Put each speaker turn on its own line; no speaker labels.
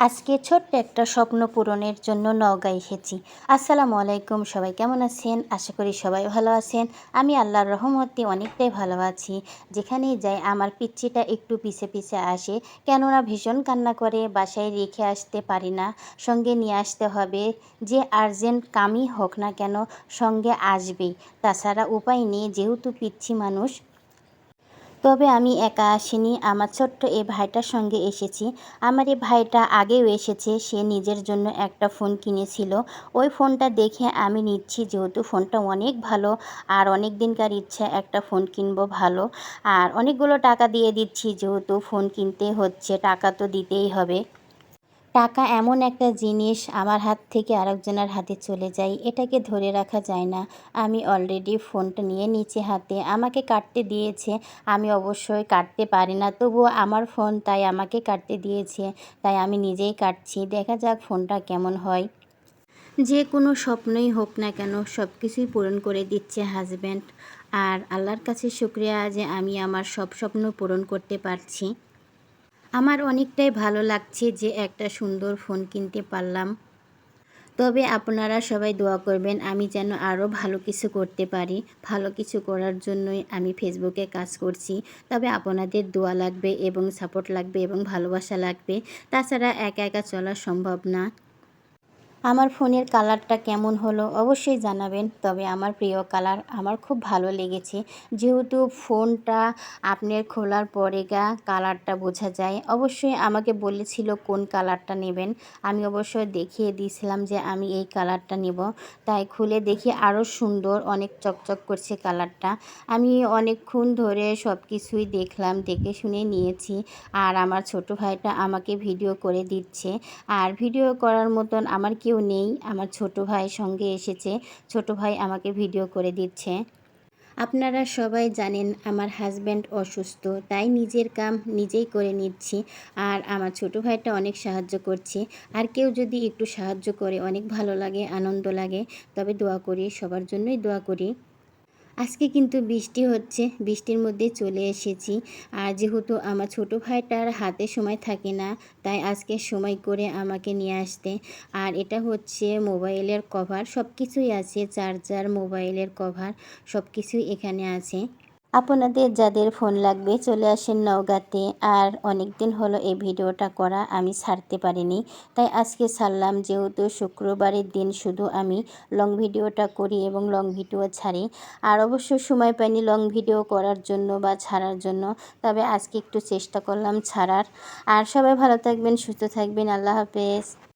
আজকে ছোট্ট একটা স্বপ্ন পূরণের জন্য নওগাঁ এসেছি। আসসালামু আলাইকুম, সবাই কেমন আছেন? আশা করি সবাই ভালো আছেন। আমি আল্লাহর রহমতে অনেকটাই ভালো আছি। যেখানেই যাই আমার পিচ্চিটা একটু পিছে পিছে আসে, কেননা ভীষণ কান্না করে, বাসায় রেখে আসতে পারি না, সঙ্গে নিয়ে আসতে হবে। যে আর্জেন্ট কামই হোক না কেন সঙ্গে আসবেই, তাছাড়া উপায় নেই যেহেতু পিচ্চি মানুষ। তবে আমি একা আসিনি, আমার ছোট্ট এই ভাইটার সঙ্গে এসেছি। আমার এই ভাইটা আগেও এসেছে, সে নিজের জন্য একটা ফোন কিনেছিল। ওই ফোনটা দেখে আমি নিচ্ছি, যেহেতু ফোনটা অনেক ভালো আর অনেক দিনকার ইচ্ছা একটা ফোন কিনবো ভালো। আর অনেকগুলো টাকা দিয়ে দিচ্ছি, যেহেতু ফোন কিনতে হচ্ছে, টাকা তো দিতেই হবে। টাকা এমন একটা জিনিস, আমার হাত থেকে আরেকজনের হাতে চলে যায়, এটাকে ধরে রাখা যায় না। আমি অলরেডি ফোনটা নিয়ে নিচে হাতে, আমাকে কাটতে দিয়েছে। আমি অবশ্যই কাটতে পারি না, তবুও আমার ফোন তাই আমাকে কাটতে দিয়েছে, তাই আমি নিজেই কাটছি। দেখা যাক ফোনটা কেমন হয়। যে কোনো স্বপ্নই হোক না কেন সব কিছুই পূরণ করে দিচ্ছে হাজব্যান্ড। আর আল্লাহর কাছে শুকরিয়া যে আমি আমার সব স্বপ্ন পূরণ করতে পারছি। আমার অনেকটাই ভালো লাগছে যে একটা সুন্দর ফোন কিনতে পারলাম। তবে আপনারা সবাই দোয়া করবেন আমি যেন আরও ভালো কিছু করতে পারি। ভালো কিছু করার জন্যই আমি ফেসবুকে কাজ করছি। তবে আপনাদের দোয়া লাগবে এবং সাপোর্ট লাগবে এবং ভালোবাসা লাগবে। তাছাড়া একা একা চলা সম্ভব না। আমার ফোনের কালারটা কেমন হলো অবশ্যই জানাবেন। তবে আমার প্রিয় কালার, আমার খুব ভালো লেগেছে। যেহেতু ফোনটা আপনার খোলার পরে কালারটা বোঝা যায়। অবশ্যই আমাকে বলেছিল কোন কালারটা নেবেন। আমি অবশ্যই দেখিয়ে দিয়েছিলাম যে আমি এই কালারটা নেব। তাই খুলে দেখি আরও সুন্দর, অনেক চকচক করছে কালারটা। আমি অনেকক্ষণ ধরে সব কিছুই দেখলাম, দেখে শুনে নিয়েছি। আর আমার ছোট ভাইটা আমাকে ভিডিও করে দিচ্ছে। আর ভিডিও করার মতন আমার কেউ নেই, আমার ছোট ভাই সঙ্গে এসেছে, ছোট ভাই আমাকে ভিডিও করে দিচ্ছে। আপনারা সবাই জানেন আমার হাজব্যান্ড অসুস্থ, তাই নিজের কাম নিজেই করে নিচ্ছি। আর আমার ছোট ভাইটা অনেক সাহায্য করছে। আর কেউ যদি একটু সাহায্য করে অনেক ভালো লাগে, আনন্দ লাগে। তবে দোয়া করি, সবার জন্যই দোয়া করি। আজকে কিন্তু বৃষ্টি হচ্ছে, বৃষ্টির মধ্যে চলে এসেছি। আর যেহেতু আমার ছোট ভাইটার হাতে সময় থাকে না, তাই আজকে সময় করে আমাকে নিয়ে আসতে। আর এটা হচ্ছে মোবাইলের কভার, সব কিছুই আছে, চার্জার, মোবাইলের কভার, সব কিছুই এখানে আছে। আপনাদের যাদের ফোন লাগবে চলে আসেন নওগাঁতে। আর অনেক দিন হলো এই ভিডিওটা করা, আমি ছাড়তে পারিনি, তাই আজকে ছাড়লাম। যেহেতু শুক্রবারের দিন শুধু আমি লং ভিডিওটা করি এবং লং ভিডিও ছাড়ি। আর অবশ্য সময় পাইনি লং ভিডিও করার জন্য বা ছাড়ার জন্য, তবে আজকে একটু চেষ্টা করলাম ছাড়ার। আর সবাই ভালো থাকবেন, সুস্থ থাকবেন, আল্লাহ হাফেজ।